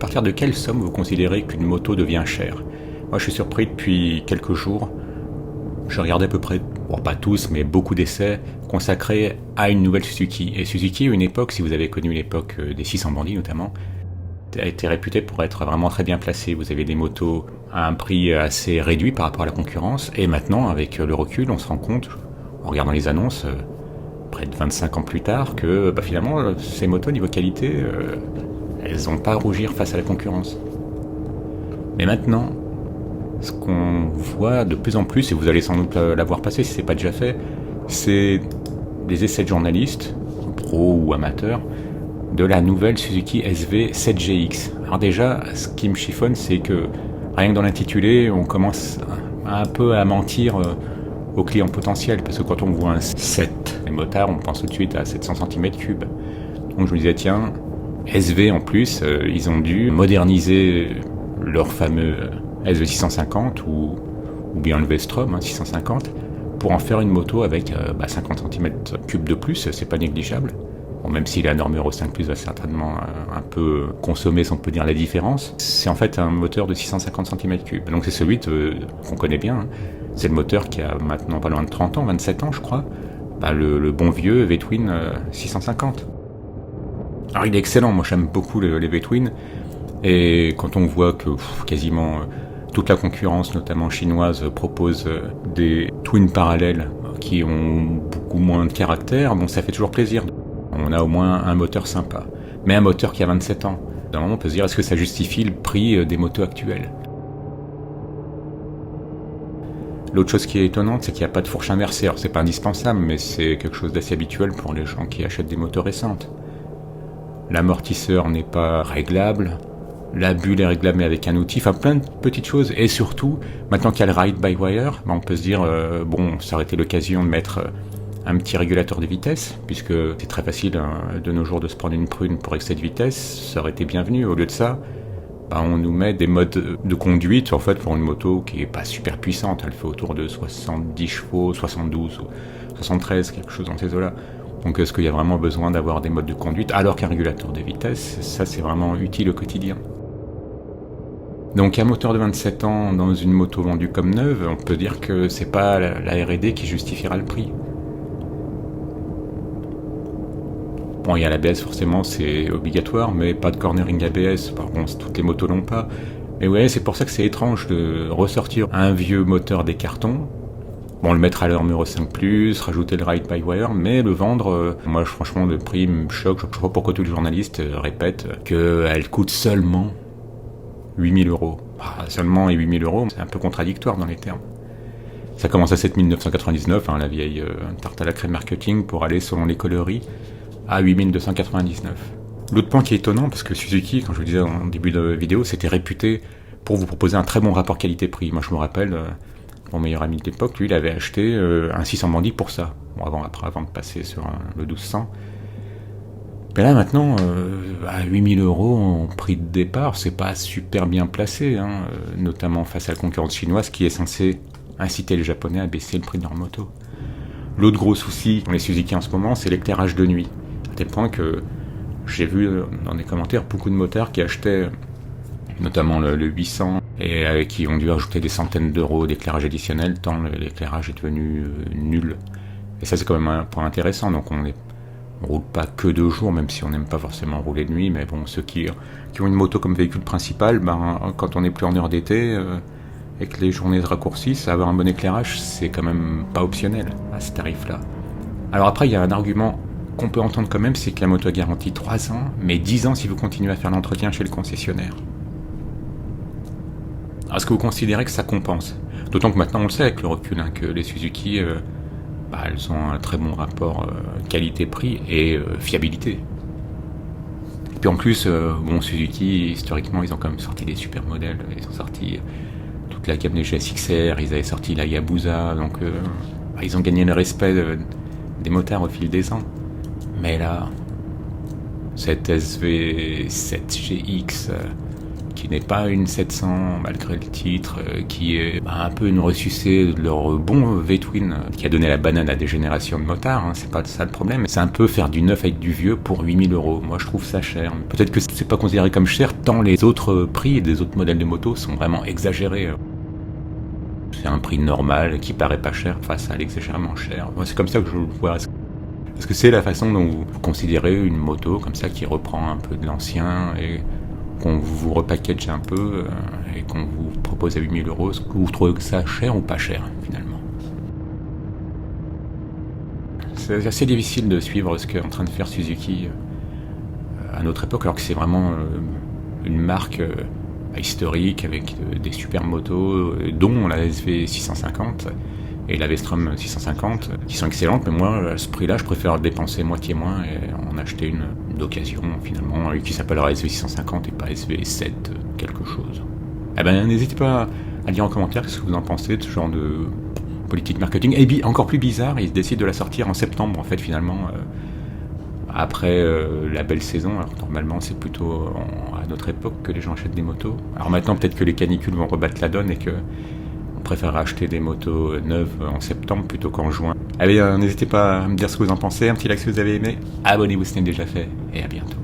partir de quelle somme vous considérez qu'une moto devient chère? Moi je suis surpris depuis quelques jours. Je regardais à peu près, bon pas tous, mais beaucoup d'essais consacrés à une nouvelle Suzuki. Et Suzuki, à une époque, si vous avez connu l'époque des 600 bandits notamment, a été réputé pour être vraiment très bien placé. Vous avez des motos à un prix assez réduit par rapport à la concurrence. Et maintenant, avec le recul, on se rend compte, en regardant les annonces, près de 25 ans plus tard, que finalement, ces motos, niveau qualité, elles n'ont pas à rougir face à la concurrence. Mais maintenant, ce qu'on voit de plus en plus, et vous allez sans doute l'avoir passé si ce n'est pas déjà fait, c'est des essais de journalistes, pro ou amateurs, de la nouvelle Suzuki SV 7GX. Alors déjà, ce qui me chiffonne, c'est que rien que dans l'intitulé, on commence un peu à mentir aux clients potentiels, parce que quand on voit un 7 les motards, on pense tout de suite à 700 cm3. Donc je me disais, tiens, SV en plus, ils ont dû moderniser leur fameux SV 650 ou bien le V-Strom 650 pour en faire une moto avec 50 cm3 de plus, c'est pas négligeable. Bon, même si la norme Euro 5+ va certainement un peu consommer, si on peut dire, la différence, c'est en fait un moteur de 650 cm3. Donc c'est celui qu'on connaît bien. Hein. C'est le moteur qui a maintenant pas loin de 30 ans, 27 ans je crois. Le bon vieux V-Twin 650. Alors il est excellent, moi j'aime beaucoup les V-Twin. Et quand on voit que quasiment toute la concurrence, notamment chinoise, propose des twins parallèles qui ont beaucoup moins de caractère, bon ça fait toujours plaisir. On a au moins un moteur sympa. Mais un moteur qui a 27 ans. D'un moment, on peut se dire, est-ce que ça justifie le prix des motos actuelles? L'autre chose qui est étonnante, c'est qu'il n'y a pas de fourche inversée. Alors, c'est pas indispensable, mais c'est quelque chose d'assez habituel pour les gens qui achètent des motos récentes. L'amortisseur n'est pas réglable. La bulle est réglable mais avec un outil. Enfin, plein de petites choses. Et surtout, maintenant qu'il y a le ride-by-wire, on peut se dire, ça aurait été l'occasion de mettre un petit régulateur de vitesse, puisque c'est très facile de nos jours de se prendre une prune pour excès de vitesse, ça aurait été bienvenu. Au lieu de ça, on nous met des modes de conduite en fait pour une moto qui est pas super puissante, elle fait autour de 70 chevaux, 72 ou 73, quelque chose dans ces eaux-là. Donc est-ce qu'il y a vraiment besoin d'avoir des modes de conduite alors qu'un régulateur de vitesse, ça c'est vraiment utile au quotidien. Donc un moteur de 27 ans dans une moto vendue comme neuve, on peut dire que c'est pas la R&D qui justifiera le prix. Bon, il y a l'ABS forcément, c'est obligatoire, mais pas de cornering ABS. Par contre, toutes les motos l'ont pas. Mais ouais, c'est pour ça que c'est étrange de ressortir un vieux moteur des cartons, le mettre à l'heure Euro 5+, rajouter le ride-by-wire, mais le vendre, moi franchement le prix me choque. Je ne sais pas pourquoi tous les journalistes répètent qu'elle coûte seulement 8 000 €. Seulement 8 000 €, c'est un peu contradictoire dans les termes. Ça commence à 7 999, la vieille tarte à la crème marketing, pour aller, selon les coloris, à 8 299. L'autre point qui est étonnant, parce que Suzuki, quand je vous disais en début de vidéo, c'était réputé pour vous proposer un très bon rapport qualité-prix. Moi je me rappelle, mon meilleur ami de l'époque, lui il avait acheté un 600 bandits pour ça, avant de passer sur le 1200. Mais là maintenant, à 8 000 € en prix de départ, c'est pas super bien placé, notamment face à la concurrence chinoise qui est censée inciter les Japonais à baisser le prix de leur moto. L'autre gros souci pour les Suzuki en ce moment, c'est l'éclairage de nuit. À tel point que j'ai vu dans des commentaires beaucoup de motards qui achetaient notamment le 800 et qui ont dû ajouter des centaines d'euros d'éclairage additionnel tant l'éclairage est devenu nul. Et ça c'est quand même un point intéressant, donc on roule pas que de jour, même si on n'aime pas forcément rouler de nuit, mais bon, ceux qui ont une moto comme véhicule principal, quand on n'est plus en heure d'été et que les journées se raccourcissent, avoir un bon éclairage, c'est quand même pas optionnel à ce tarif-là. Alors après, il y a un argument qu'on peut entendre quand même, c'est que la moto a garantie 3 ans, mais 10 ans si vous continuez à faire l'entretien chez le concessionnaire. Est-ce que vous considérez que ça compense? D'autant que maintenant on le sait avec le recul, que les Suzuki, elles ont un très bon rapport qualité-prix et fiabilité. Et puis en plus, Suzuki, historiquement, ils ont quand même sorti des super modèles. Ils ont sorti toute la gamme des GSX-R, ils avaient sorti la Yabusa, donc ils ont gagné le respect des motards au fil des ans. Mais là, cette SV7GX qui n'est pas une 700 malgré le titre, qui est un peu une ressucée de leur bon V-twin qui a donné la banane à des générations de motards, hein, c'est pas ça le problème. C'est un peu faire du neuf avec du vieux pour 8 000 €. Moi je trouve ça cher. Peut-être que c'est pas considéré comme cher tant les autres prix des autres modèles de moto sont vraiment exagérés. C'est un prix normal qui paraît pas cher face à l'exagérément cher. Moi c'est comme ça que je le vois. Est-ce que c'est la façon dont vous considérez une moto comme ça qui reprend un peu de l'ancien et qu'on vous repackage un peu et qu'on vous propose à 8 000 €? Est-ce que vous trouvez ça cher ou pas cher finalement? C'est assez difficile de suivre ce qu'est en train de faire Suzuki à notre époque, alors que c'est vraiment une marque historique avec des super motos, dont la SV650 et la V-Strom 650, qui sont excellentes, mais moi, à ce prix-là, je préfère dépenser moitié moins et en acheter une d'occasion, finalement, qui s'appellera SV650 et pas SV7 quelque chose. Eh ben, n'hésitez pas à dire en commentaire ce que vous en pensez de ce genre de politique marketing. Et encore plus bizarre, ils décident de la sortir en septembre, en fait, finalement, après la belle saison, alors que normalement, c'est plutôt à notre époque que les gens achètent des motos. Alors maintenant, peut-être que les canicules vont rebattre la donne et que on préfère acheter des motos neuves en septembre plutôt qu'en juin. Allez, n'hésitez pas à me dire ce que vous en pensez, un petit like si vous avez aimé, abonnez-vous si ce n'est déjà fait, et à bientôt.